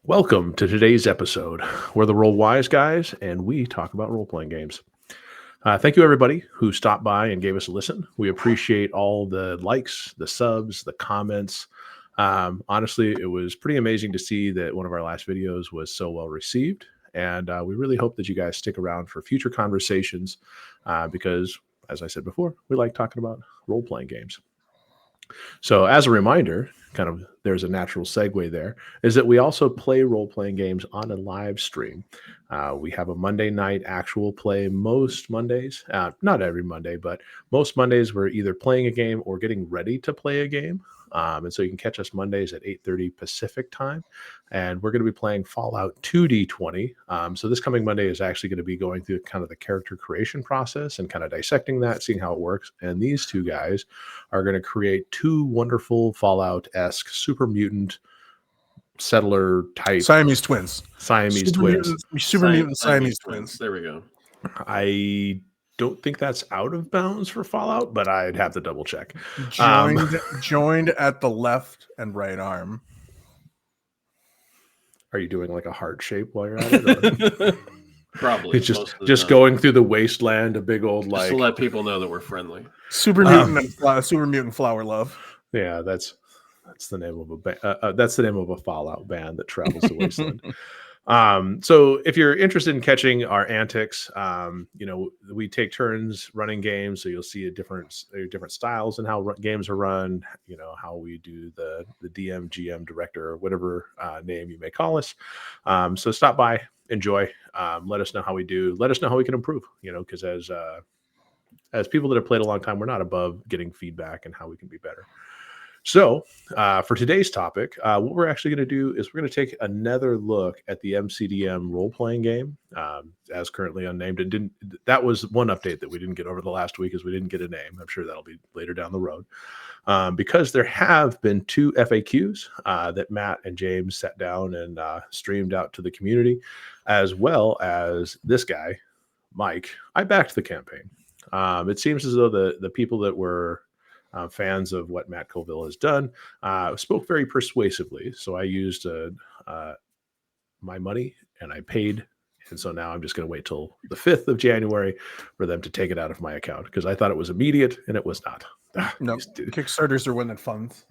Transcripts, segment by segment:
Welcome to today's episode. We're the Roll Wise guys, and we talk about role-playing games. Thank you, everybody who stopped by and gave us a listen. We appreciate all the likes, the subs, the comments. Honestly, it was pretty amazing to see that one of our last videos was so well received, and we really hope that you guys stick around for future conversations because, as I said before, we like talking about role-playing games. So as a reminder, kind of there's a natural segue there, is that we also play role-playing games on a live stream. We have a Monday night actual play most Mondays, not every Monday, but most Mondays we're either playing a game or getting ready to play a game. And so you can catch us Mondays at 8:30 Pacific time. And we're going to be playing Fallout 2D20. So this coming Monday is actually going to be going through kind of the character creation process and kind of dissecting that, seeing how it works. And these two guys are going to create two wonderful Fallout-esque super mutant settler type Siamese twins. Super mutant Siamese twins. There we go. I don't think that's out of bounds for Fallout, but I'd have to double check. Joined at the left and right arm. Are you doing like a heart shape while you're at it? Or? Probably. It's just going through the wasteland, a big old like. Just to let people know that we're friendly. Super mutant flower love. Yeah, that's the name of that's the name of a Fallout band that travels the wasteland. So if you're interested in catching our antics, we take turns running games, so you'll see different styles and how games are run. You know how we do the DM, GM, director, or whatever name you may call us. So stop by, enjoy, let us know how we do. Let us know how we can improve. Because as people that have played a long time, we're not above getting feedback and how we can be better. So for today's topic, what we're actually going to do is we're going to take another look at the MCDM role-playing game, as currently unnamed. That was one update that we didn't get over the last week, is we didn't get a name. I'm sure that'll be later down the road, because there have been two FAQs that Matt and James sat down and streamed out to the community, as well as this guy, Mike. I backed the campaign. It seems as though the people that were fans of what Matt Colville has done spoke very persuasively. So I used my money and I paid. And so now I'm just going to wait till the 5th of January for them to take it out of my account, because I thought it was immediate and it was not. No, Kickstarters are winning funds.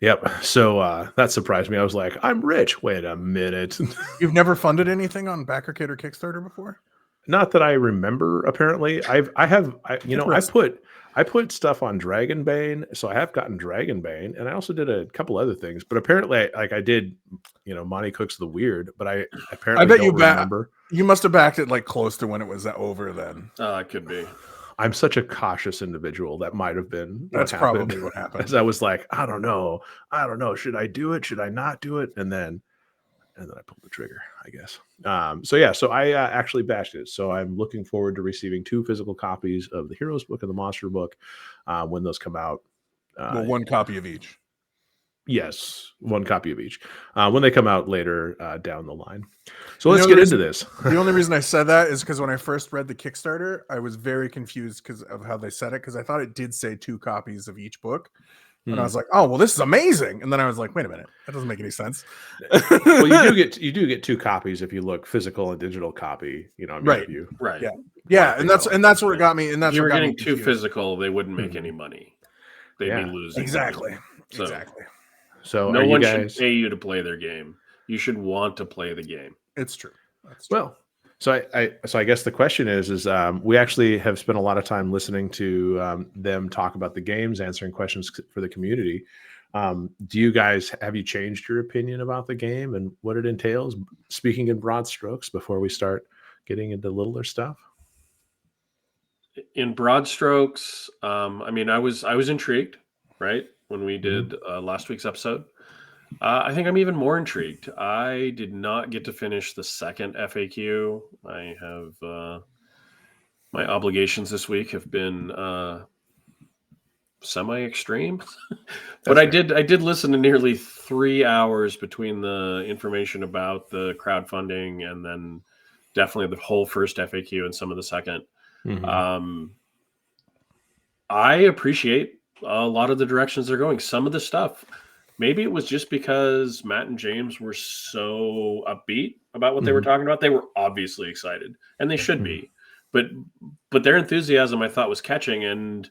Yep. So that surprised me. I was like, I'm rich. Wait a minute. You've never funded anything on BackerKit or Kickstarter before? Not that I remember. Apparently, I put stuff on Dragonbane, so I have gotten Dragonbane, and I also did a couple other things. But apparently, I did, Monty Cooks the Weird, but I apparently don't remember. You must have backed it like close to when it was over. Then it could be. I'm such a cautious individual. That might have been. That's probably what happened. As I was like, I don't know. Should I do it? Should I not do it? And then I pulled the trigger, I guess. So I actually bashed it. So I'm looking forward to receiving 2 physical copies of the Heroes book and the Monster book when those come out. One copy of each. Yes, 1 copy of each when they come out later down the line. So let's get into this. The only reason I said that is because when I first read the Kickstarter, I was very confused because of how they said it, because I thought it did say 2 copies of each book. And I was like, "Oh, well, this is amazing!" And then I was like, "Wait a minute, that doesn't make any sense." Well, you do get 2 copies if you look physical and digital copy. Right. Yeah, and that's what it got me. And that's you were what getting 2 physical, they wouldn't make any money. They'd be losing. Exactly. So no one should pay you to play their game. You should want to play the game. It's true. That's true. Well. So I guess the question is we actually have spent a lot of time listening to them talk about the games, answering questions for the community. Do you guys, have you changed your opinion about the game and what it entails? Speaking in broad strokes before we start getting into littler stuff. In broad strokes, I was intrigued, right, when we did last week's episode. I think I'm even more intrigued. I did not get to finish the second FAQ. I have my obligations this week have been semi-extreme, but I did listen to nearly 3 hours between the information about the crowdfunding and then definitely the whole first FAQ and some of the second. I appreciate a lot of the directions they're going. Some of the stuff maybe it was just because Matt and James were so upbeat about what they were talking about. They were obviously excited, and they should be. But their enthusiasm, I thought, was catching, and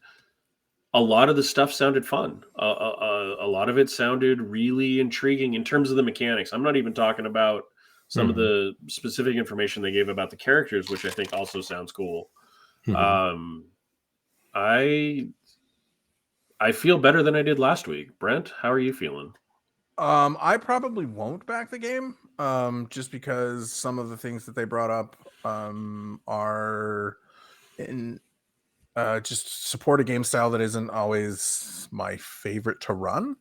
a lot of the stuff sounded fun. A lot of it sounded really intriguing in terms of the mechanics. I'm not even talking about some of the specific information they gave about the characters, which I think also sounds cool. I feel better than I did last week. Brent, how are you feeling? I probably won't back the game, just because some of the things that they brought up are in just support a game style that isn't always my favorite to run.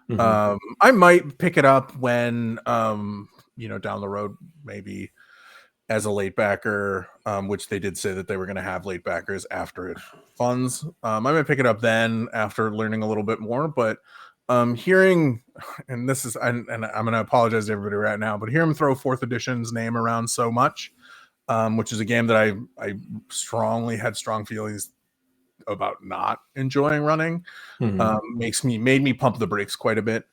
I might pick it up when down the road, maybe as a late backer, which they did say that they were going to have late backers after it funds. I might pick it up then after learning a little bit more, but hearing, and this is, and I'm going to apologize to everybody right now, but hear him throw 4th edition's name around so much, which is a game that I strongly had strong feelings about not enjoying running, made me pump the brakes quite a bit.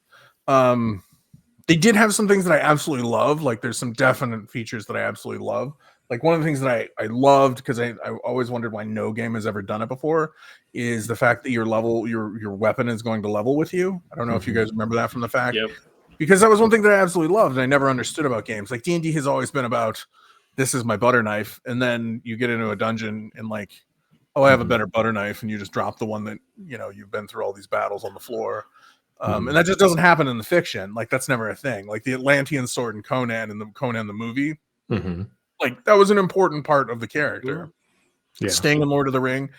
They did have some things that I absolutely love. Like there's some definite features that I absolutely love. Like one of the things that I loved, because I always wondered why no game has ever done it before, is the fact that your weapon is going to level with you. I don't know if you guys remember that from the fact. Yep. Because that was one thing that I absolutely loved and I never understood about games. Like D&D has always been about, this is my butter knife, and then you get into a dungeon and like, oh, I have a better butter knife, and you just drop the one that you've been through all these battles on the floor. And that just doesn't happen in the fiction. Like that's never a thing. Like the Atlantean sword in Conan and the Conan the movie, like that was an important part of the character. Sting in Lord of the Rings,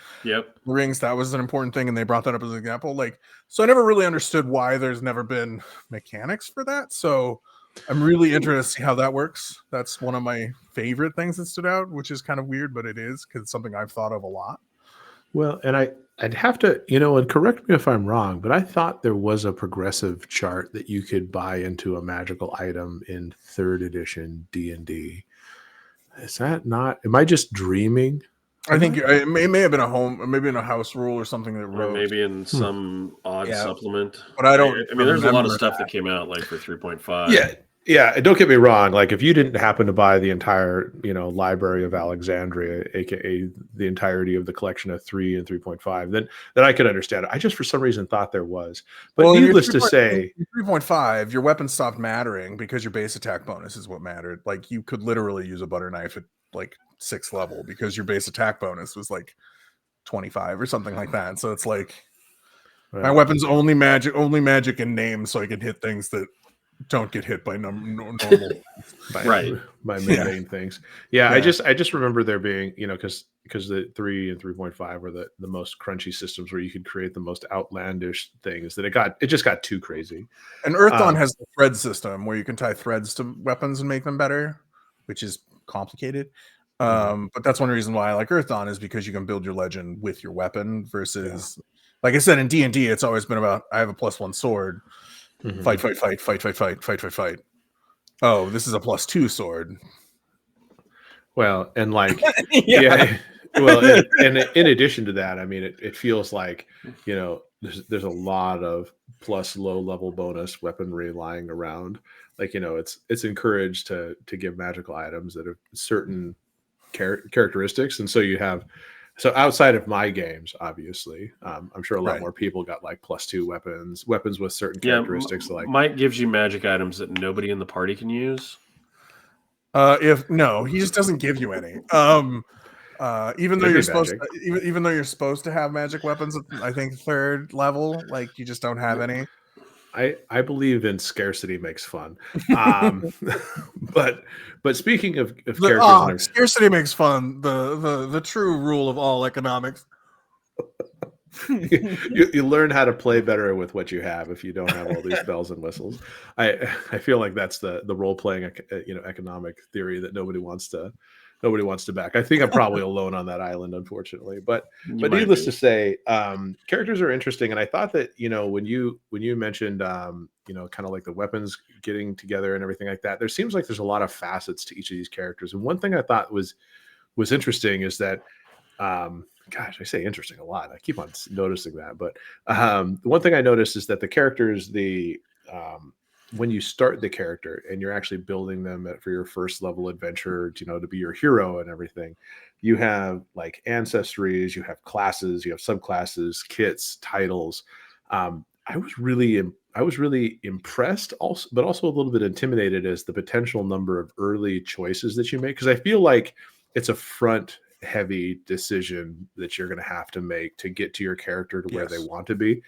that was an important thing, and they brought that up as an example. Like, so I never really understood why there's never been mechanics for that. So I'm really interested to see how that works. That's one of my favorite things that stood out, which is kind of weird, but it is, because it's something I've thought of a lot. Well, and I'd have to, and correct me if I'm wrong, but I thought there was a progressive chart that you could buy into a magical item in 3rd edition D&D. Is that not? Am I just dreaming? I think it may have been maybe in a house rule or something that wrote. Or maybe in some odd supplement. But I don't. I mean, there's a lot of stuff that came out like for 3.5. Yeah. Don't get me wrong. Like, if you didn't happen to buy the entire, Library of Alexandria, aka the entirety of the collection of 3 and 3.5, then I could understand it. I just for some reason thought there was. But needless to say, 3.5, your weapon stopped mattering because your base attack bonus is what mattered. Like you could literally use a butter knife at like 6th level because your base attack bonus was like 25 or something like that. So it's like my weapon's only magic in name, so I can hit things that don't get hit by normal by mundane things. I just remember there being, because the 3 and 3.5 were the most crunchy systems where you could create the most outlandish things that it just got too crazy. And Earthdawn has the thread system where you can tie threads to weapons and make them better, which is complicated. But that's one reason why I like Earthdawn, is because you can build your legend with your weapon versus, like I said, in D&D, it's always been about, I have a +1 sword. Fight. Oh, this is a +2 sword. Well, and like, well, and in addition to that, I mean, it feels like, there's a lot of plus low level bonus weaponry lying around. Like, it's encouraged to give magical items that have certain characteristics. And so outside of my games, obviously, I'm sure a lot more people got like +2 weapons with certain characteristics. Like Mike gives you magic items that nobody in the party can use. He just doesn't give you any. Even though you're supposed to have magic weapons at, I think, 3rd level, like you just don't have any. I believe in scarcity makes fun. But speaking of characters, scarcity makes fun. The true rule of all economics. you learn how to play better with what you have if you don't have all these bells and whistles. I feel like that's the role playing economic theory that nobody wants to back. I think I'm probably alone on that island, unfortunately. But needless to say, characters are interesting, and I thought that when you mentioned kind of like the weapons getting together and everything like that, there seems like there's a lot of facets to each of these characters. And one thing I thought was interesting is that gosh, I say interesting a lot. I keep on noticing that. But the one thing I noticed is that the characters, the when you start the character and you're actually building them for your first level adventure, to be your hero and everything, you have like ancestries, you have classes, you have subclasses, kits, titles. I was really impressed, also, but also a little bit intimidated as the potential number of early choices that you make, because I feel like it's a front heavy decision that you're going to have to make to get to your character to where they want to be.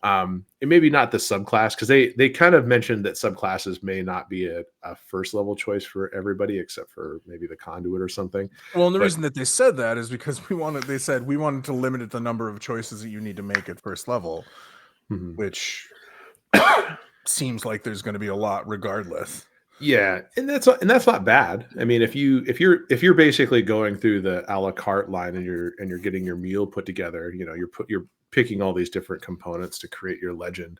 And maybe not the subclass, because they kind of mentioned that subclasses may not be a first level choice for everybody except for maybe the conduit or something. Well, and the reason that they said that is because we wanted to limit the number of choices that you need to make at first level, which seems like there's going to be a lot regardless. Yeah, and that's not bad. I mean, if you're basically going through the a la carte line and you're getting your meal put together, you're picking all these different components to create your legend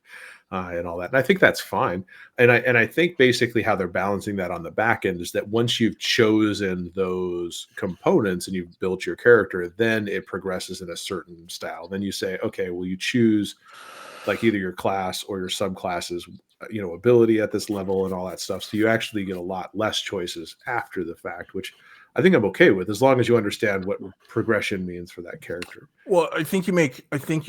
and all that. And I think that's fine. And I think basically how they're balancing that on the back end is that once you've chosen those components and you've built your character, then it progresses in a certain style. Then you say, okay, well, you choose like either your class or your subclasses, ability at this level and all that stuff. So you actually get a lot less choices after the fact, which I think I'm okay with, as long as you understand what progression means for that character. Well, I think you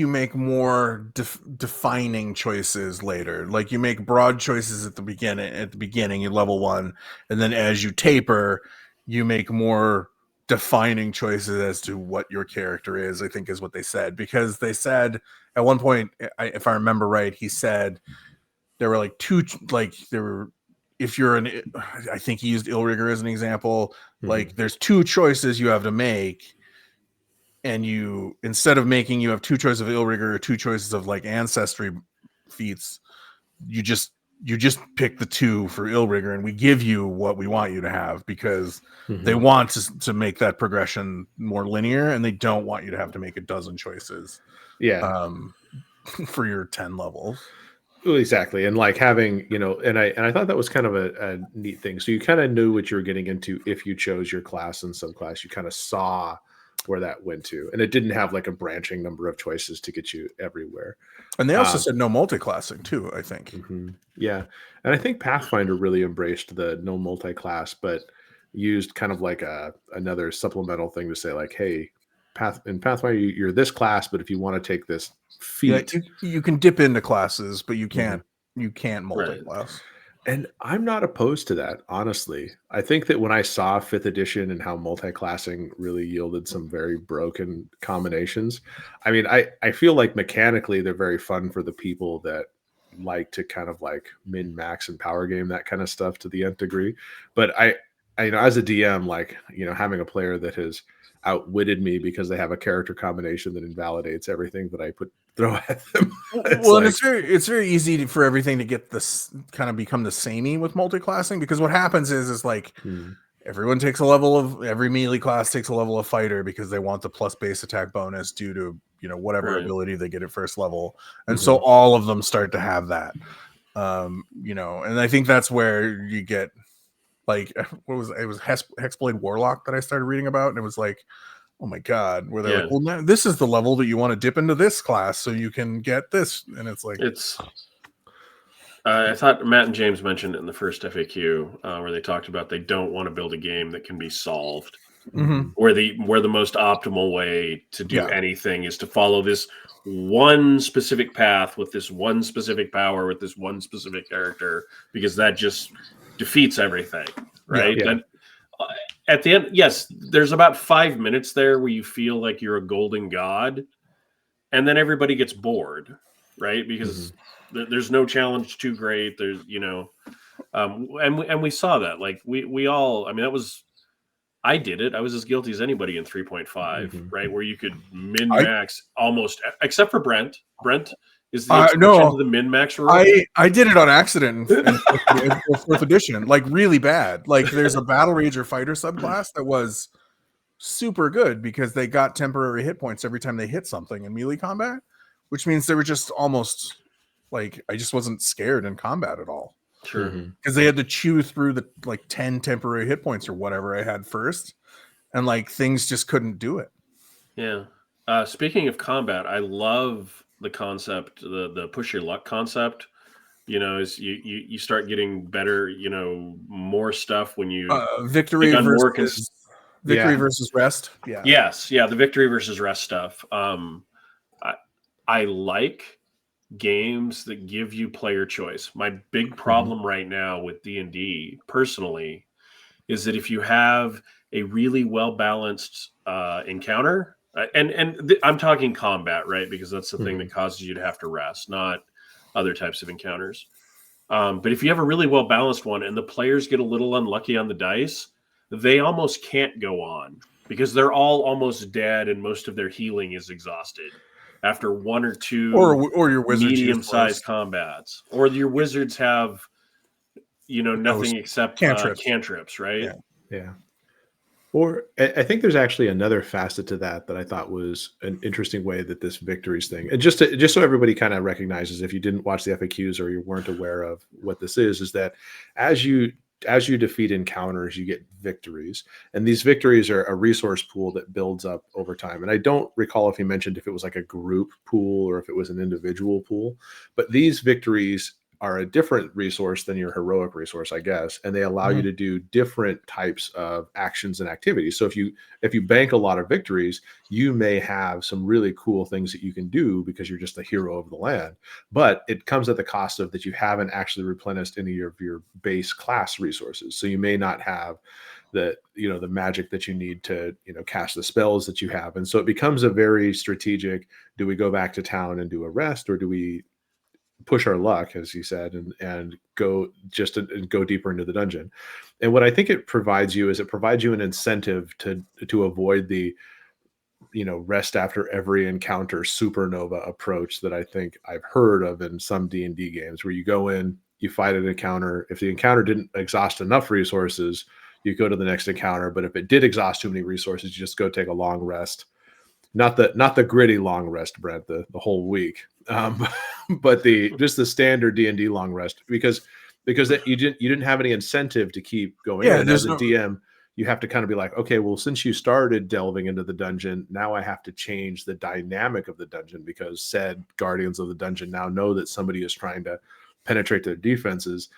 make more defining choices later. Like you make broad choices at the beginning, you level 1, and then as you taper, you make more defining choices as to what your character is, I think is what they said. Because they said at one point, if I remember right, he said there were like if you're I think he used Illrigger as an example, like there's 2 choices you have to make, and you have 2 choices of Illrigger or 2 choices of like ancestry feats, you just pick the 2 for Illrigger, and we give you what we want you to have, because they want to make that progression more linear, and they don't want you to have to make a dozen choices for your 10 levels. Well, exactly. And like having, and I thought that was kind of a neat thing. So you kind of knew what you were getting into if you chose your class and subclass. You kind of saw where that went to, and it didn't have like a branching number of choices to get you everywhere. And they also said no multi-classing too, I think. Yeah. And I think Pathfinder really embraced the no multi-class, but used kind of like another supplemental thing to say like, hey, in Pathfinder, you're this class, but if you want to take this feat, you can dip into classes, but you can't multi-class. Right. And I'm not opposed to that, honestly. I think that when I saw 5th edition and how multi-classing really yielded some very broken combinations, I mean, I feel like mechanically they're very fun for the people that like to kind of like min-max and power game that kind of stuff to the nth degree. But I as a DM, like, having a player that has outwitted me because they have a character combination that invalidates everything that I throw at them. It's very easy for everything to get this kind of become the samey with multi-classing, because what happens is like every melee class takes a level of fighter because they want the plus base attack bonus due to whatever ability they get at first level, and so all of them start to have that. And I think that's where you get like it was Hexblade Warlock that I started reading about, and it was like, oh my god, where they're like, well, now this is the level that you want to dip into this class so you can get this, and it's like I thought Matt and James mentioned it in the first FAQ where they talked about they don't want to build a game that can be solved, where the most optimal way to do anything is to follow this one specific path with this one specific power with this one specific character, because that just defeats everything, right? And at the end, yes, there's about 5 minutes there where you feel like you're a golden god, and then everybody gets bored, right? Because there's no challenge too great. There's, and we saw that. Like we all, I mean, I did it. I was as guilty as anybody in 3.5, right? Where you could min max almost, except for Brent. Brent is the exception to the min max rule. I did it on accident in 4th edition, like really bad. Like there's a Battle Rager fighter subclass that was super good because they got temporary hit points every time they hit something in melee combat, which means they were just almost like, I just wasn't scared in combat at all. Sure. Because they had to chew through the like 10 temporary hit points or whatever I had first, and like things just couldn't do it. Yeah. Speaking of combat, I love the concept, the push your luck concept. As you start getting better, more stuff when you victory on more versus victory versus rest. Yeah. Yes, the victory versus rest stuff. I like games that give you player choice. My big problem right now with D&D personally is that if you have a really well balanced encounter, I'm talking combat, right? Because that's the thing that causes you to have to rest, not other types of encounters. But if you have a really well balanced one and the players get a little unlucky on the dice, they almost can't go on because they're all almost dead and most of their healing is exhausted after one or two or your wizards medium-sized combats, or your wizards have nothing except cantrips, right? Yeah. Or I think there's actually another facet to that I thought was an interesting way that this victories thing, and just so everybody kind of recognizes, if you didn't watch the FAQs or you weren't aware of what this is that as you defeat encounters, you get victories, and these victories are a resource pool that builds up over time. And I don't recall if he mentioned if it was like a group pool or if it was an individual pool, but these victories are a different resource than your heroic resource, I guess, and they allow you to do different types of actions and activities. So if you bank a lot of victories, you may have some really cool things that you can do because you're just a hero of the land, but it comes at the cost of that you haven't actually replenished any of your base class resources. So you may not have the magic that you need to cast the spells that you have, and so it becomes a very strategic. Do we go back to town and do a rest, or do we push our luck, as he said, and go deeper into the dungeon? And what I think it provides you is it provides you an incentive to avoid the rest after every encounter supernova approach that I think I've heard of in some D&D games, where you go in, you fight an encounter. If the encounter didn't exhaust enough resources, you go to the next encounter. But if it did exhaust too many resources, you just go take a long rest. Not the gritty long rest, Brent, the whole week, but just the standard D&D long rest, because that you didn't have any incentive to keep going. Yeah, as a DM, you have to kind of be like, okay, well, since you started delving into the dungeon, now I have to change the dynamic of the dungeon, because said guardians of the dungeon now know that somebody is trying to penetrate their defenses.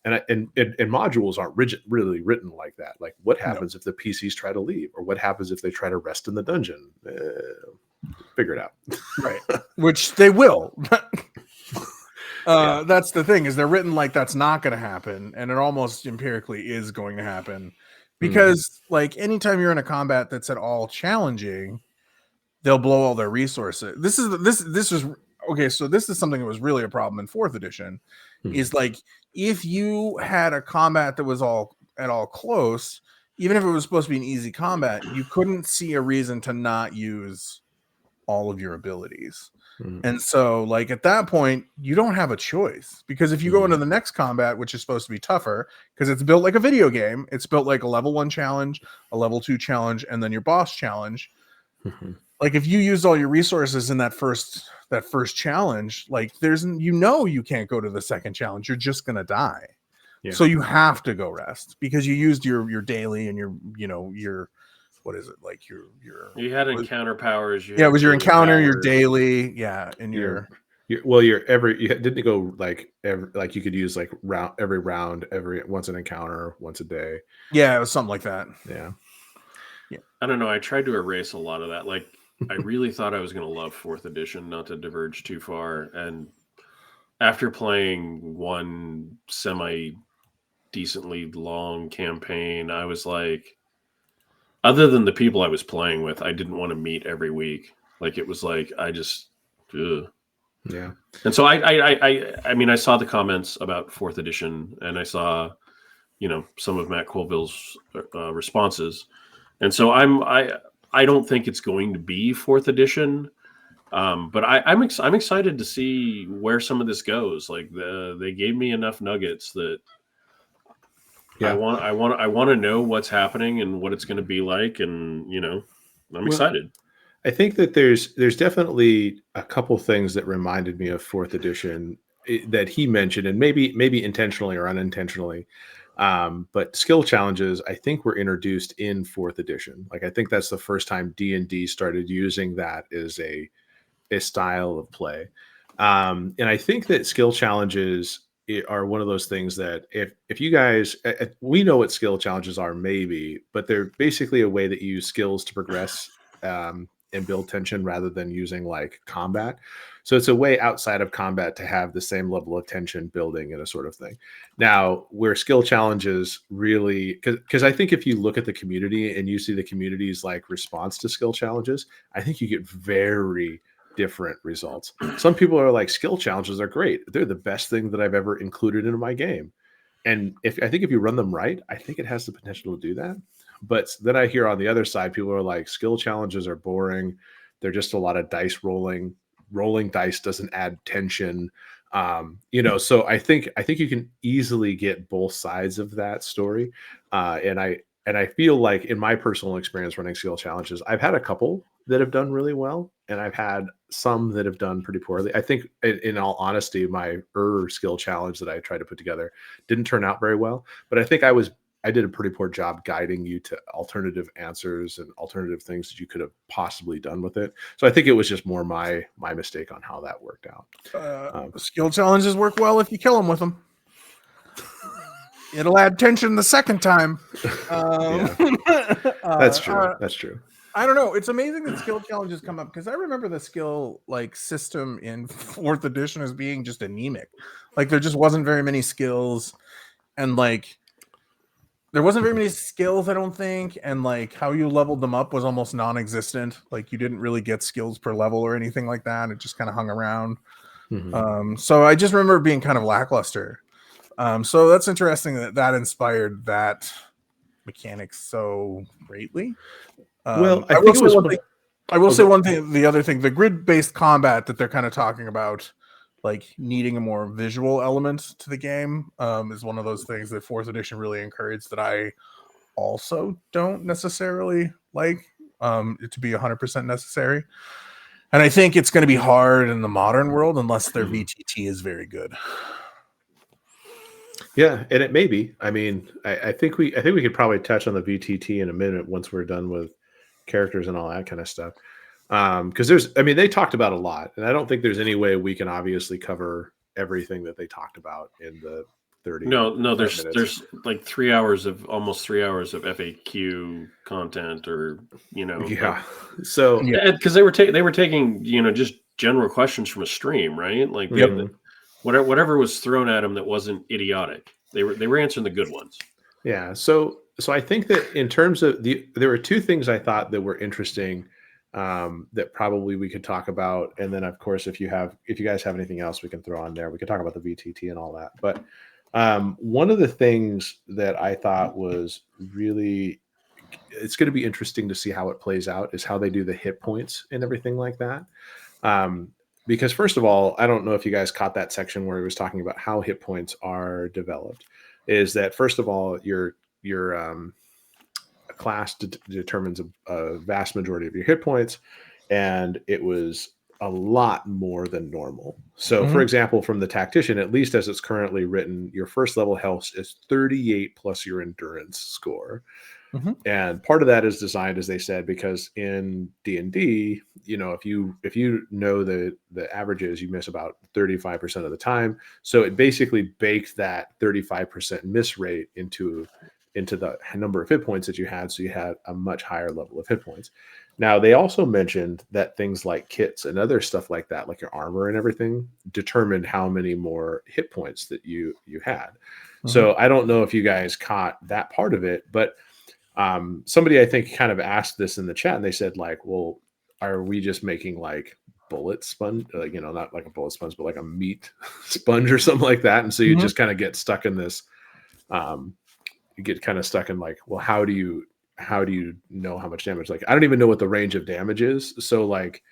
And modules aren't really written like that. Like, what happens if the PCs try to leave, or what happens if they try to rest in the dungeon? Figure it out. Right. Which they will. That's the thing, is they're written like that's not going to happen. And it almost empirically is going to happen, because like anytime you're in a combat that's at all challenging, they'll blow all their resources. This is okay. So this is something that was really a problem in 4th edition, is like, if you had a combat that was at all close, even if it was supposed to be an easy combat, you couldn't see a reason to not use all of your abilities. And so like at that point, you don't have a choice, because if you go into the next combat, which is supposed to be tougher, because it's built like a video game, it's built like a level 1 challenge, a level 2 challenge, and then your boss challenge. Like if you used all your resources in that first challenge, like you can't go to the second challenge. You're just gonna die. Yeah. So you have to go rest, because you used your daily and your what is it, like you had encounter powers. It was your encounter powers, your daily, and you didn't go like you could use like every round, once an encounter, once a day. Yeah, it was something like that. Yeah. I don't know. I tried to erase a lot of that. Like, I really thought I was going to love 4th edition, not to diverge too far. And after playing one semi-decently long campaign, I was like, other than the people I was playing with, I didn't want to meet every week. Like, it was like, I just, ugh. Yeah. And so I mean, I saw the comments about 4th edition, and I saw, some of Matt Colville's responses. And so I don't think it's going to be 4th edition, but I'm excited to see where some of this goes. Like they gave me enough nuggets that I want to know what's happening and what it's going to be like, and I'm excited. I think that there's definitely a couple things that reminded me of 4th edition that he mentioned, and maybe intentionally or unintentionally. But skill challenges, I think, were introduced in 4th edition. Like, I think that's the first time D&D started using that as a style of play. And I think that skill challenges are one of those things that if you guys, we know what skill challenges are, maybe, but they're basically a way that you use skills to progress and build tension rather than using like combat. So it's a way outside of combat to have the same level of tension building and a sort of thing. Now, where skill challenges really, because I think if you look at the community and you see the community's like response to skill challenges, I think you get very different results. Some people are like, skill challenges are great. They're the best thing that I've ever included into my game. And I think if you run them right, I think it has the potential to do that. But then I hear on the other side, people are like, skill challenges are boring. They're just a lot of dice rolling. Rolling dice doesn't add tension. So I think you can easily get both sides of that story. And I feel like in my personal experience running skill challenges, I've had a couple that have done really well, and I've had some that have done pretty poorly. I think, in all honesty, my skill challenge that I tried to put together didn't turn out very well. But I think I did a pretty poor job guiding you to alternative answers and alternative things that you could have possibly done with it. So I think it was just more my mistake on how that worked out. Skill challenges work well if you kill them with them. It'll add tension the second time. That's true. That's true. I don't know. It's amazing that skill challenges come up because I remember the skill like system in 4th edition as being just anemic. Like there just wasn't very many skills, and like there wasn't very many skills, I don't think, and like how you leveled them up was almost non-existent. Like you didn't really get skills per level or anything like that. It just kind of hung around. Mm-hmm. So I just remember being kind of lackluster. So that's interesting that inspired that mechanic so greatly. Well, I think it was. I will say one thing. The other thing, the grid-based combat that they're kind of talking about, like needing a more visual element to the game, is one of those things that 4th edition really encouraged. That I also don't necessarily like it to be 100% necessary, and I think it's going to be hard in the modern world unless their VTT is very good. Yeah, and it may be. I mean, I think we could probably touch on the VTT in a minute once we're done with characters and all that kind of stuff. Because they talked about a lot, and I don't think there's any way we can obviously cover everything that they talked about in the 30. No, there's like almost 3 hours of FAQ content, or yeah. So because they were taking just general questions from a stream, right? Like whatever was thrown at them that wasn't idiotic, they were answering the good ones. Yeah. So I think that in terms of there were two things I thought that were interesting that probably we could talk about. And then of course, if you guys have anything else we can throw on there, we could talk about the VTT and all that. But one of the things that I thought was really, it's going to be interesting to see how it plays out is how they do the hit points and everything like that. Because first of all, I don't know if you guys caught that section where he was talking about how hit points are developed. Is that first of all, your class determines a vast majority of your hit points, and it was a lot more than normal. So, for example, from the tactician, at least as it's currently written, your first level health is 38 plus your endurance score. And part of that is designed, as they said, because in D&D, if you know the average is you miss about 35% of the time. So it basically baked that 35% miss rate into the number of hit points that you had. So you had a much higher level of hit points. Now, they also mentioned that things like kits and other stuff like that, like your armor and everything, determined how many more hit points that you had. So I don't know if you guys caught that part of it, but somebody I think kind of asked this in the chat, and they said like, well, are we just making like bullet sponge, not like a bullet sponge, but like a meat sponge or something like that? And so you just kind of get stuck in this, you get kind of stuck in like, well, how do you know how much damage? Like, I don't even know what the range of damage is. So like,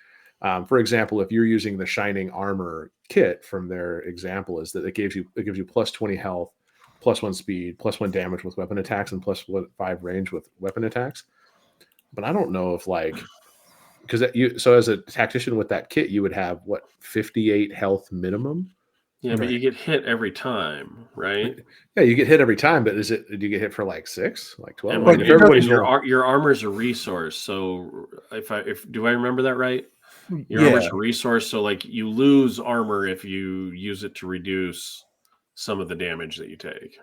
for example, if you're using the Shining Armor kit from their example, is that it gives you plus 20 health, plus 1 speed, plus 1 damage with weapon attacks, and plus 5 range with weapon attacks. But I don't know if like, so as a tactician with that kit, you would have 58 health minimum. Yeah, but you get hit every time, right? Yeah, you get hit every time, but do you get hit for like 6, like 12? And your armor is a resource. So do I remember that right? Your armor's a resource, so like you lose armor if you use it to reduce some of the damage that you take.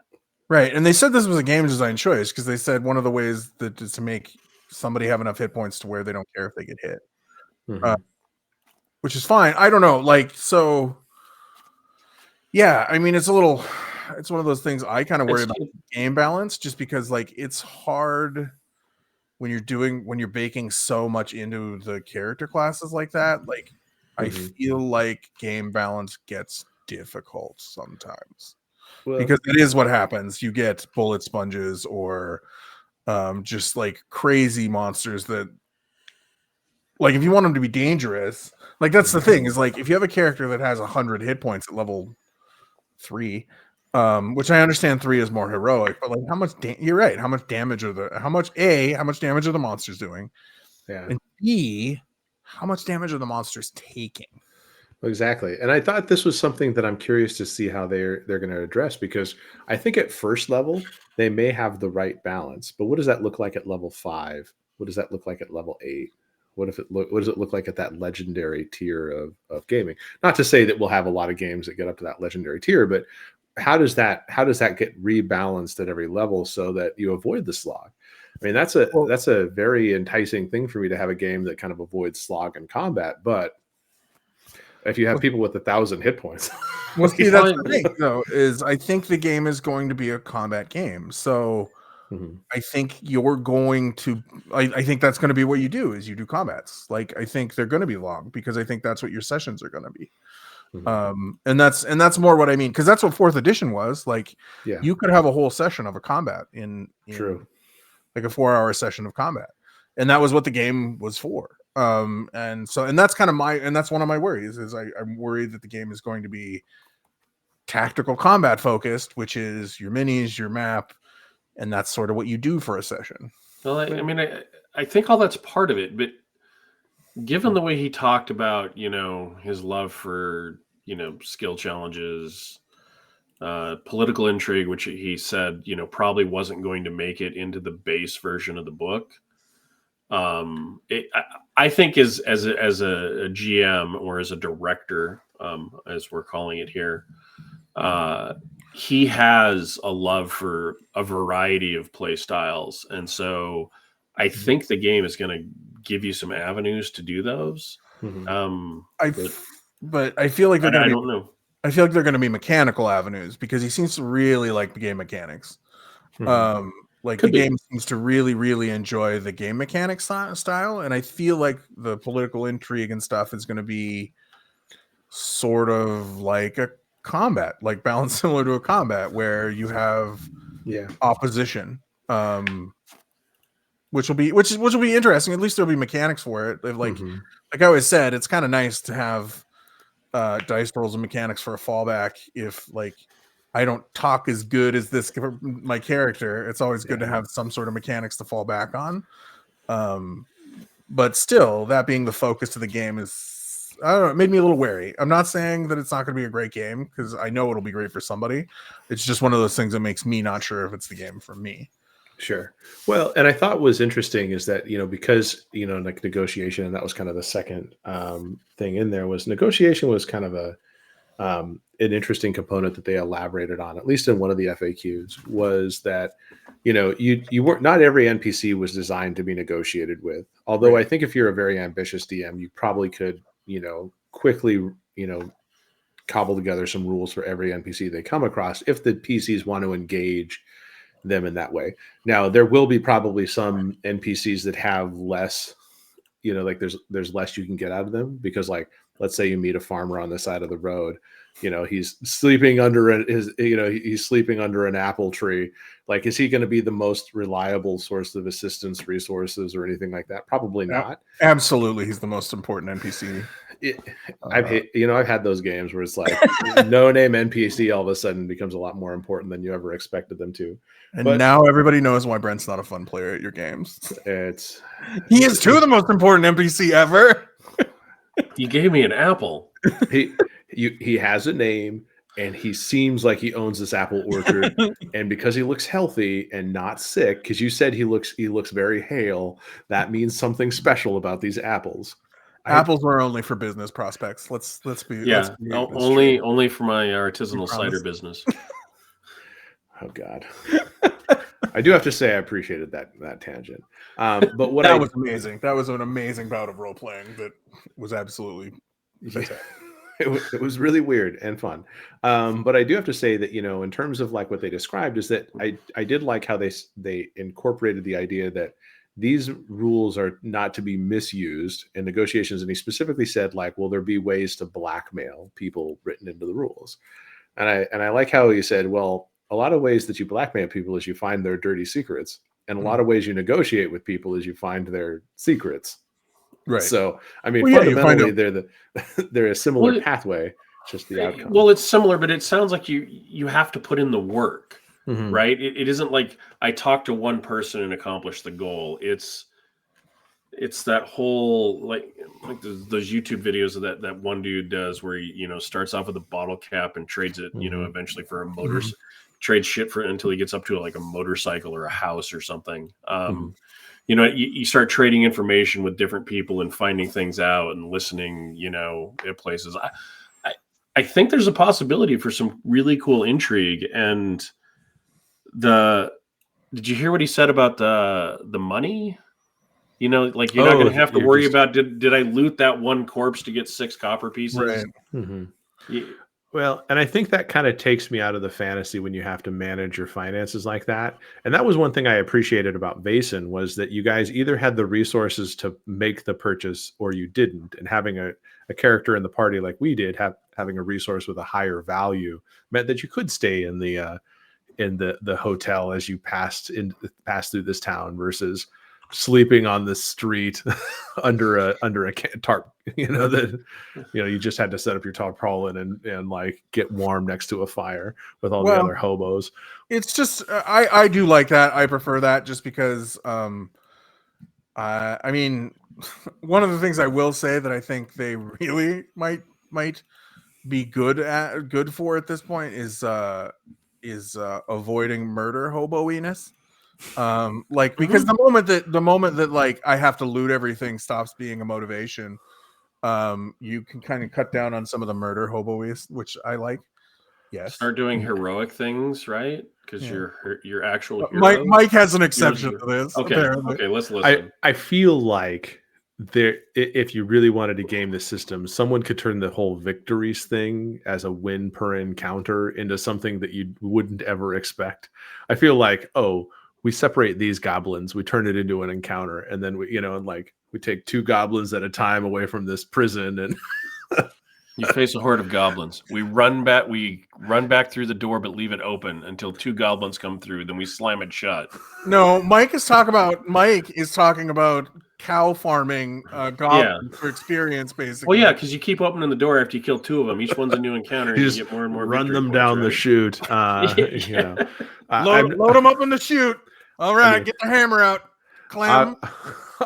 Right. And they said this was a game design choice because they said one of the ways that is to make somebody have enough hit points to where they don't care if they get hit, Mhm. which is fine. I don't know. Like, so, yeah, I mean, it's one of those things I kind of worry about game balance just because, like, it's hard when you're baking so much into the character classes like that. Like, I feel like game balance gets difficult sometimes. Well, Because it is what happens. You get bullet sponges or just like crazy monsters that, like, if you want them to be dangerous, like that's the thing is like if you have a character that has 100 hit points at level 3, which I understand 3 is more heroic, but like how much you're right, how much damage how much damage are the monsters doing, yeah. and B, how much damage are the monsters taking? Exactly. And I thought this was something that I'm curious to see how they're going to address, because I think at first level they may have the right balance. But what does that look like at level 5? What does that look like at level 8? What does it look like at that legendary tier of gaming? Not to say that we'll have a lot of games that get up to that legendary tier, but how does that get rebalanced at every level so that you avoid the slog? I mean, that's a very enticing thing for me to have a game that kind of avoids slog in combat, but if you have people with 1,000 hit points. Well, see, that's the thing, though, is I think the game is going to be a combat game. So I think you're going to, I think that's going to be what you do is you do combats. Like, I think they're going to be long because I think that's what your sessions are going to be. And that's more what I mean. Cause that's what 4th edition was. Like, you could have a whole session of a combat in True. like a 4-hour session of combat. And that was what the game was for. And that's kind of that's one of my worries is I'm worried that the game is going to be tactical combat focused, which is your minis, your map, and that's sort of what you do for a session. Well, I mean, I think all that's part of it, but given the way he talked about, his love for, skill challenges, political intrigue, which he said, probably wasn't going to make it into the base version of the book. I think as a GM or as a director, as we're calling it here, he has a love for a variety of play styles, and so I think the game is going to give you some avenues to do those. But I feel like they're going to be. I don't know. I feel like they're going to be mechanical avenues because he seems to really like the game mechanics. Like the game seems to really, really enjoy the game mechanics style. And I feel like the political intrigue and stuff is going to be sort of like a combat, like balanced similar to a combat where you have opposition, which will be interesting. At least there'll be mechanics for it. Like I always said, it's kind of nice to have dice rolls and mechanics for a fallback if like I don't talk as good as my character. It's always good to have some sort of mechanics to fall back on. But still, that being the focus of the game is, I don't know, it made me a little wary. I'm not saying that it's not going to be a great game because I know it'll be great for somebody. It's just one of those things that makes me not sure if it's the game for me. Sure. Well, and I thought was interesting is that, because, like negotiation, and that was kind of the second thing in there was negotiation was kind of an interesting component that they elaborated on, at least in one of the FAQs, was that, you weren't, not every NPC was designed to be negotiated with. Although I think if you're a very ambitious DM, you probably could, quickly, cobble together some rules for every NPC they come across if the PCs want to engage them in that way. Now, there will be probably some NPCs that have less, like there's less you can get out of them because, like, let's say you meet a farmer on the side of the road, he's sleeping under he's sleeping under an apple tree. Like, is he going to be the most reliable source of assistance resources or anything like that? Probably not. Absolutely, he's the most important NPC. I've had those games where it's like no name NPC all of a sudden becomes a lot more important than you ever expected them to. And now everybody knows why Brent's not a fun player at your games. He is too the most important NPC ever. You gave me an apple. He has a name and he seems like he owns this apple orchard. And because he looks healthy and not sick, because you said he looks very hale, that means something special about these apples. Apples are only for business prospects. Let's be Yeah, only for my artisanal cider business. Oh God. I do have to say I appreciated that tangent. But what that was amazing. That was an amazing bout of role playing that was absolutely fantastic. It was really weird and fun. But I do have to say that, in terms of like what they described, is that I did like how they incorporated the idea that these rules are not to be misused in negotiations. And he specifically said, like, will there be ways to blackmail people written into the rules? And I like how he said, well, a lot of ways that you blackmail people is you find their dirty secrets. And a lot of ways you negotiate with people is you find their secrets. Right. So, I mean, fundamentally, they're a similar pathway, just the outcome. Well, it's similar, but it sounds like you have to put in the work, right? It isn't like I talk to one person and accomplish the goal. It's that whole like those YouTube videos that one dude does where he starts off with a bottle cap and trades it eventually for a motor, trades shit for it until he gets up to like a motorcycle or a house or something. You start trading information with different people and finding things out and listening, at places. I think there's a possibility for some really cool intrigue. And did you hear what he said about the money? Like you're not going to have to worry about did I loot that one corpse to get 6 copper pieces? Right. Well, and I think that kind of takes me out of the fantasy when you have to manage your finances like that. And that was one thing I appreciated about Vaesen, was that you guys either had the resources to make the purchase or you didn't. And having a character in the party like we did, having a resource with a higher value meant that you could stay in the hotel as you pass through this town versus sleeping on the street under a tarp, you just had to set up your tarpaulin and like get warm next to a fire with all the other hobos. It's just I do like that. I prefer that just because I mean, one of the things I will say that I think they really might be good for at this point is avoiding murder hobo-iness. Because the moment that like I have to loot everything stops being a motivation, you can kind of cut down on some of the murder hobo-iness, which I like. Yes, start doing heroic things, right? Because your actual hero. Mike has an exception to this. Okay, let's listen. I feel like if you really wanted to game the system, someone could turn the whole victories thing as a win per encounter into something that you wouldn't ever expect. I feel like, we separate these goblins, we turn it into an encounter, and then we take 2 goblins at a time away from this prison, and you face a horde of goblins. We run back through the door, but leave it open until 2 goblins come through. Then we slam it shut. No, Mike is talking about cow farming goblins for experience, basically. Oh, Well, yeah, because you keep opening the door after you kill 2 of them. Each one's a new encounter, and you get more and more. Run them down the chute. Load them up in the chute. All right, get the hammer out. Clam.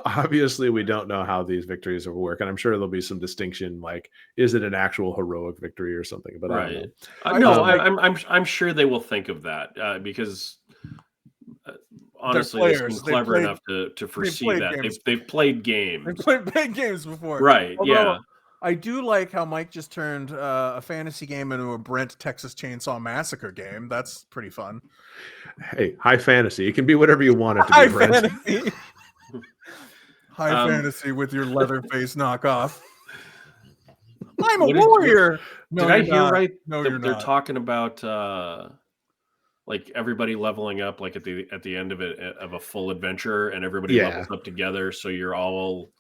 Obviously, we don't know how these victories will work, and I'm sure there'll be some distinction. Like, is it an actual heroic victory or something? But right. I'm sure they will think of that because honestly, it's been clever enough to foresee that they've played games. They've played games before, right? Yeah. I do like how Mike just turned a fantasy game into a Brent Texas Chainsaw Massacre game. That's pretty fun. Hey, high fantasy. It can be whatever you want it to be, Brent. Fantasy. High fantasy with your Leatherface knockoff. I'm a warrior. Did I hear right? No, they're talking about like everybody leveling up, like at the end of a full adventure, and everybody levels up together. So you're all.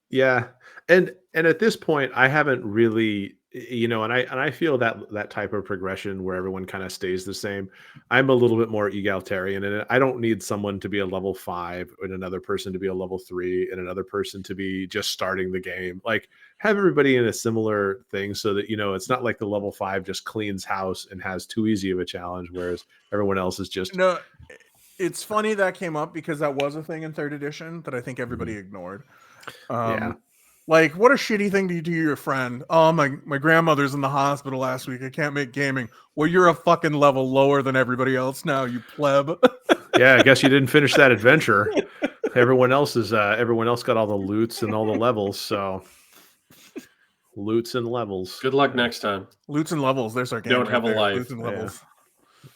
Yeah. And at this point, I haven't really, and I feel that type of progression where everyone kind of stays the same. I'm a little bit more egalitarian, and I don't need someone to be a level 5 and another person to be a level 3 and another person to be just starting the game. Like, have everybody in a similar thing so that, it's not like the level 5 just cleans house and has too easy of a challenge, whereas everyone else is just. No, it's funny that came up because that was a thing in 3rd edition that I think everybody ignored. Like, what a shitty thing to do to your friend. Oh, my grandmother's in the hospital last week. I can't make gaming. Well, you're a fucking level lower than everybody else now, you pleb. Yeah, I guess you didn't finish that adventure. Everyone else got all the loots and all the levels. So Loots and levels. Good luck next time. Loots and levels. There's our game. Don't right have a there. life. Loots and levels.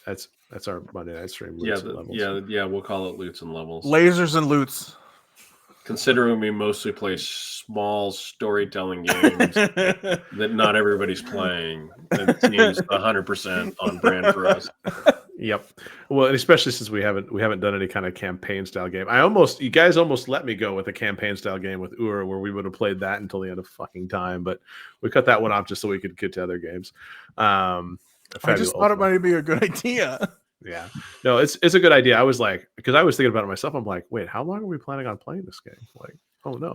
That's our Monday night stream. Yeah, Loots and levels. we'll call it loots and levels. Lasers and loots. Considering we mostly play small storytelling games that not everybody's playing, it seems 100% on brand for us. Yep. Well, and especially since we haven't done any kind of campaign style game. You guys almost let me go with a campaign style game with Ur, where we would have played that until the end of fucking time, but we cut that one off just so we could get to other games. I just thought it might be a good idea. Yeah. No, it's a good idea. I was like, because I was thinking about it myself. I'm like, wait, how long are we planning on playing this game? Like, oh no.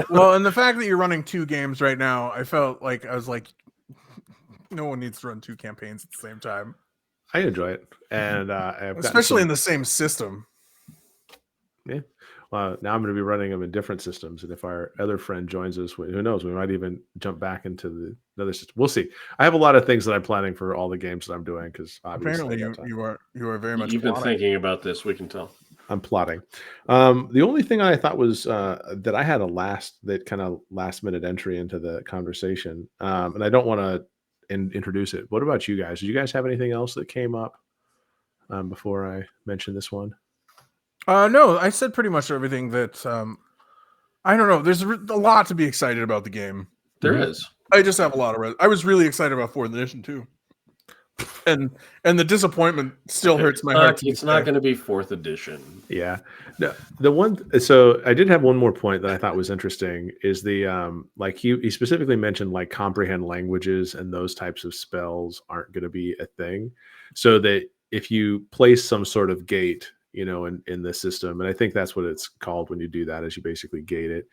Well, and the fact that you're running 2 games right now, I was like, no one needs to run 2 campaigns at the same time. I enjoy it, and especially in the same system. Yeah. Well, now I'm going to be running them in different systems, and if our other friend joins us, who knows? We might even jump back into the other system. We'll see. I have a lot of things that I'm planning for all the games that I'm doing because apparently you are very much. You've been thinking about this. We can tell. I'm plotting. The only thing I thought was that I had kind of last minute entry into the conversation, and I don't want to introduce it. What about you guys? Did you guys have anything else that came up before I mentioned this one? No, I said pretty much everything that. I don't know. There's a lot to be excited about the game. There is. I just have a lot of. I was really excited about 4th edition too, and the disappointment still hurts my heart. It's not going to be 4th edition. Yeah. No, the one. So I did have one more point that I thought was interesting. Is the like he specifically mentioned like comprehend languages and those types of spells aren't going to be a thing, so that if you place some sort of gate, in the system, and I think that's what it's called when you do that, is you basically gate it.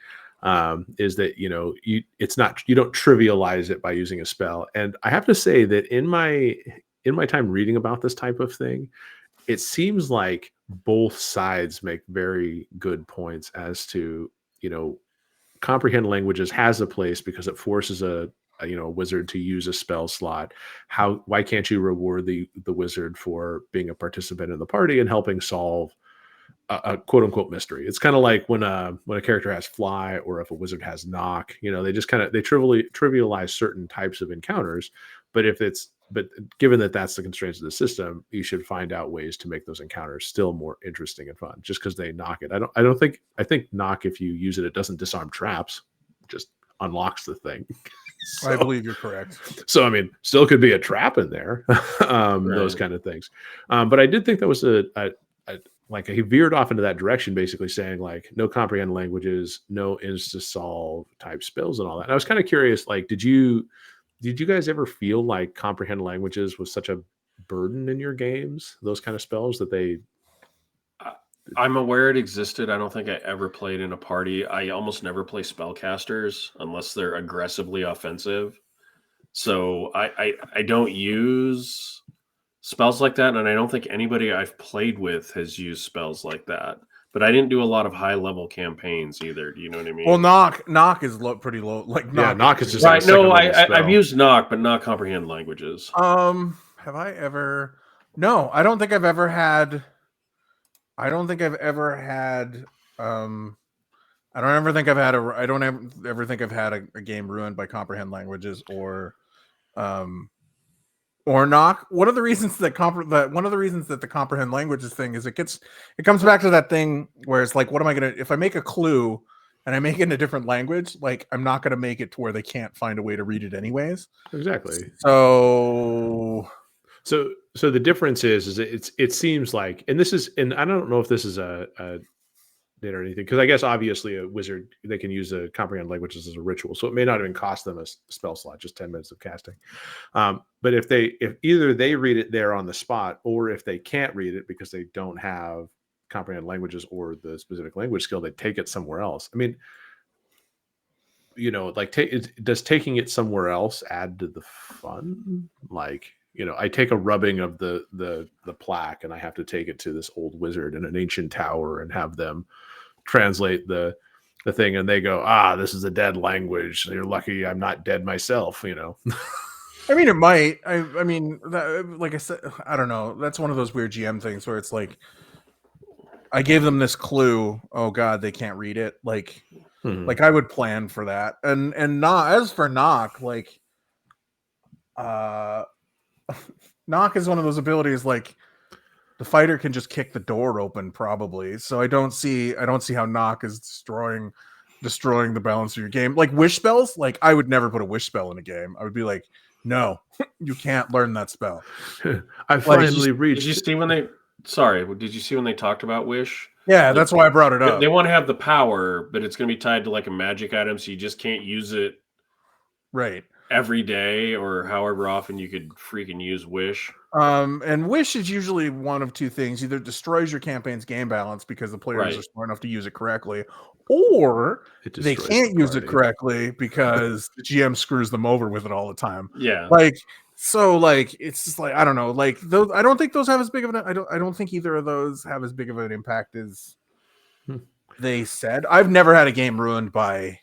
Is that you don't trivialize it by using a spell. And I have to say that in my time reading about this type of thing, it seems like both sides make very good points as to comprehend languages has a place because it forces a wizard to use a spell slot. Why can't you reward the wizard for being a participant in the party and helping solve a quote unquote mystery? It's kind of like when a character has fly, or if a wizard has knock, they just they trivialize certain types of encounters. But given that that's the constraints of the system, you should find out ways to make those encounters still more interesting and fun. Just because they knock it, I think knock, if you use it, it doesn't disarm traps, just unlocks the thing. So, I believe you're correct. So, I mean, still could be a trap in there, those kind of things. But I did think that was like he veered off into that direction, basically saying like no comprehend languages, no insta-solve type spells and all that. And I was kind of curious, like, did you guys ever feel like comprehend languages was such a burden in your games? Those kind of spells that they... I'm aware it existed. I don't think I ever played in a party. I almost never play spellcasters unless they're aggressively offensive. So I don't use spells like that, and I don't think anybody I've played with has used spells like that. But I didn't do a lot of high-level campaigns either. Do you know what I mean? Well, knock is pretty low. Like knock is just right. No, I've used knock, but not comprehend languages. Have I ever? No, I don't think I've ever had. I don't ever think I've had a game ruined by comprehend languages or knock. One of the reasons that the comprehend languages thing is it comes back to that thing where it's like, what am I gonna, if I make a clue and I make it in a different language, like I'm not gonna make it to where they can't find a way to read it anyways. Exactly. So the difference is it seems like, and I don't know if this is a did or anything, because I guess obviously a wizard, they can use a comprehend languages as a ritual, so it may not even cost them a spell slot, just 10 minutes of casting. But if either they read it there on the spot, or if they can't read it because they don't have comprehend languages or the specific language skill, they take it somewhere else. I mean, like does taking it somewhere else add to the fun? Like, I take a rubbing of the plaque and I have to take it to this old wizard in an ancient tower and have them translate the thing, and they go, this is a dead language. You're lucky I'm not dead myself, I mean, it might. I mean, like I said, I don't know. That's one of those weird GM things where it's like, I gave them this clue. Oh God, they can't read it. Like, Like I would plan for that. And not as for knock, like knock is one of those abilities like the fighter can just kick the door open probably. So I don't see how knock is destroying the balance of your game. Like wish spells, like I would never put a wish spell in a game. I would be like, no, you can't learn that spell. I finally reached. Did you see when they? Sorry, did you see when they talked about wish? Yeah, that's why I brought it up. They want to have the power, but it's going to be tied to like a magic item, so you just can't use it right every day or however often you could freaking use wish. And wish is usually one of two things: either destroys your campaign's game balance because the players are smart enough to use it correctly, or they can't use it correctly because the GM screws them over with it all the time. Yeah, like so, like it's just like I don't know. Like those, I don't think those have as big of an. I don't think either of those have as big of an impact as they said. I've never had a game ruined by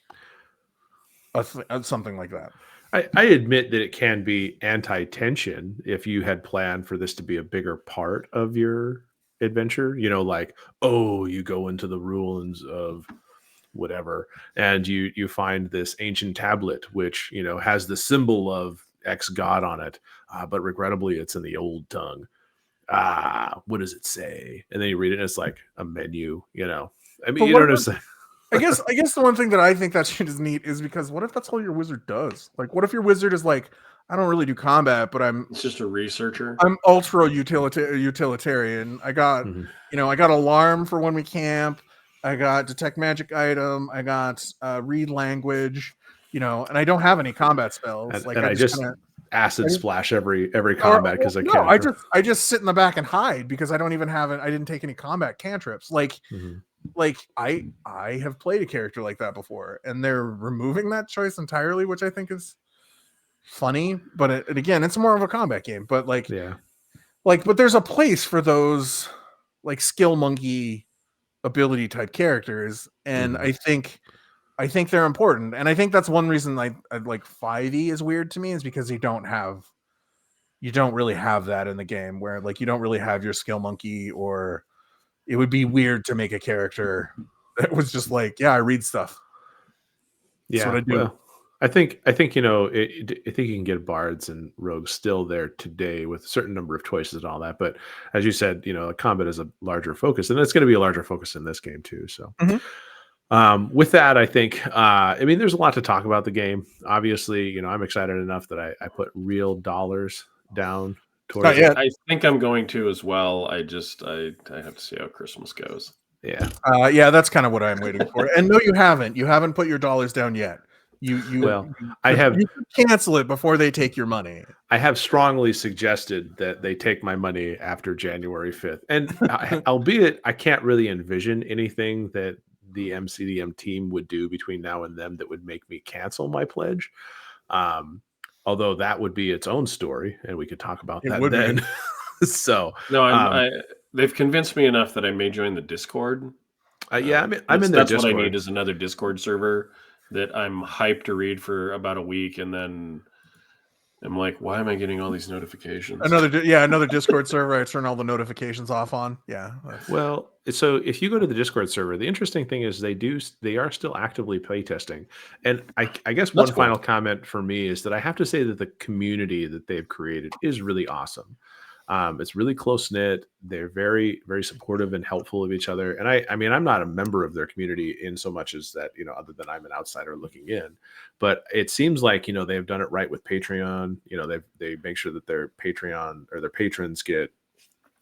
something like that. I admit that it can be anti-tension if you had planned for this to be a bigger part of your adventure. You know, like, oh, you go into the ruins of whatever, and you find this ancient tablet, which, you know, has the symbol of X god on it, but regrettably, it's in the old tongue. What does it say? And then you read it, and it's like a menu. You know, I mean, you don't understand. I guess the one thing that I think that shit is neat is because what if that's all your wizard does? Like, what if your wizard is like, I don't really do combat, but it's just a researcher. I'm ultra utilitarian. I got, you know, I got alarm for when we camp. I got detect magic item. I got read language. You know, and I don't have any combat spells. And, like and I just acid splash every combat because I can't. I just sit in the back and hide because I don't even have it. I didn't take any combat cantrips. Like. Like I have played a character like that before, and they're removing that choice entirely, which I think is funny. But again, it's more of a combat game. But like, but there's a place for those like skill monkey ability type characters, and I think they're important. And I think that's one reason I like 5e is weird to me is because you don't really have that in the game where like you don't really have your skill monkey or. It would be weird to make a character that was just like, yeah, I read stuff. That's what I do. Well, I think you know, I think you can get bards and rogues still there today with a certain number of choices and all that. But as you said, you know, combat is a larger focus, and it's going to be a larger focus in this game too. So, with that, I think, I mean, there's a lot to talk about the game. Obviously, you know, I'm excited enough that I put real dollars down. I think I'm going to as well. I have to see how Christmas goes. Yeah, that's kind of what I'm waiting for. And no, you haven't put your dollars down yet. You cancel it before they take your money. I have strongly suggested that they take my money after January 5th, and albeit I can't really envision anything that the MCDM team would do between now and then that would make me cancel my pledge. Although that would be its own story, and we could talk about that then. So no, they've convinced me enough that I may join the Discord. I'm in the Discord. That's what I need is another Discord server that I'm hyped to read for about a week, and then I'm like, why am I getting all these notifications? Another Discord server I turn all the notifications off on. Yeah. Well, so if you go to the Discord server, the interesting thing is they are still actively playtesting. And I guess one final comment for me is that I have to say that the community that they've created is really awesome. It's really close knit. They're very, very supportive and helpful of each other. And I mean, I'm not a member of their community in so much as that, you know, other than I'm an outsider looking in, but it seems like, you know, they've done it right with Patreon. You know, they make sure that their Patreon or their patrons get,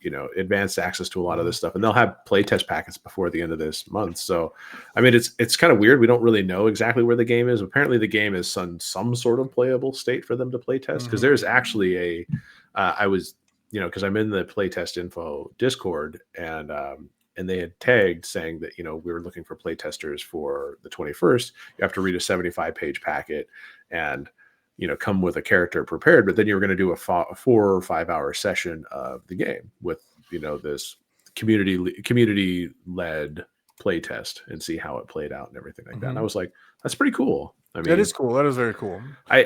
you know, advanced access to a lot of this stuff, and they'll have playtest packets before the end of this month. So, I mean, it's kind of weird. We don't really know exactly where the game is. Apparently the game is some sort of playable state for them to playtest, because there's actually I was, you know, because I'm in the playtest info Discord, and they had tagged saying that, you know, we were looking for playtesters for the 21st. You have to read a 75-page packet and, you know, come with a character prepared, but then you were going to do a 4 or 5 hour session of the game with, you know, this community led playtest and see how it played out and everything like that. And I was like, that's pretty cool. I mean, that is cool. That is very cool. I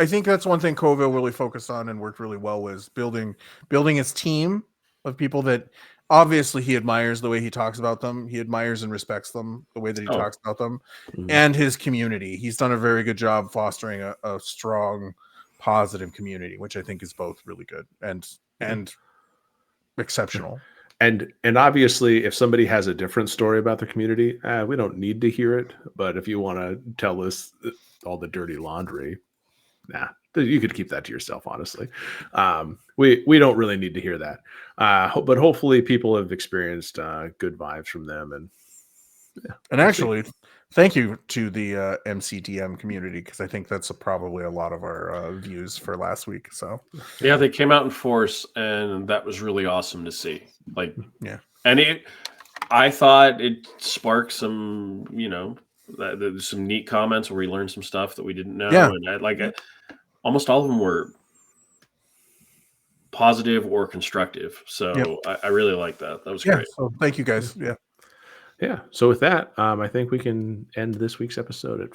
think that's one thing Coville really focused on and worked really well was building his team of people that obviously he admires the way he talks about them. He admires and respects them, the way that he Oh. talks about them, Mhm. and his community. He's done a very good job fostering a strong, positive community, which I think is both really good and exceptional. And obviously, if somebody has a different story about the community, we don't need to hear it. But if you want to tell us all the dirty laundry, you could keep that to yourself. Honestly, we don't really need to hear that. But hopefully, people have experienced good vibes from them. And actually, thank you to the MCDM community, because I think that's probably a lot of our views for last week. So Yeah, they came out in force, and that was really awesome to see. Like, yeah, and I thought it sparked some, there's some neat comments where we learned some stuff that we didn't know. Yeah. And almost all of them were positive or constructive. So I really like that. That was great. So thank you guys. Yeah. So with that, I think we can end this week's episode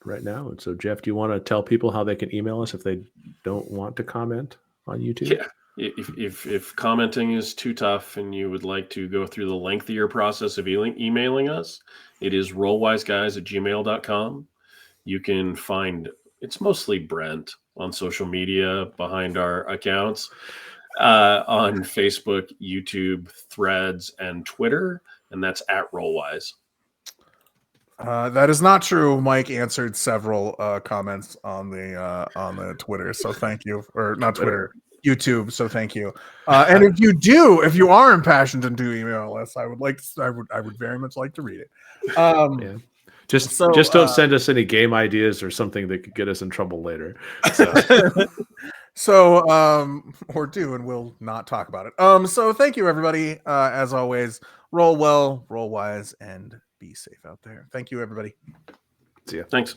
right now. And so, Jeff, do you want to tell people how they can email us if they don't want to comment on YouTube? Yeah. If commenting is too tough and you would like to go through the lengthier process of emailing us, it is rollwiseguys@gmail.com. You can find, it's mostly Brent on social media behind our accounts, on Facebook, YouTube, Threads, and Twitter, and that's @rollwise. That is not true. Mike answered several comments on the Twitter, so thank you. Or not Twitter, YouTube. So thank you. And if you are impassioned and do email us, I would very much like to read it. Yeah. Just don't send us any game ideas or something that could get us in trouble later. Or do, and we'll not talk about it. So thank you, everybody. As always, roll well, roll wise, and be safe out there. Thank you, everybody. See ya. Thanks.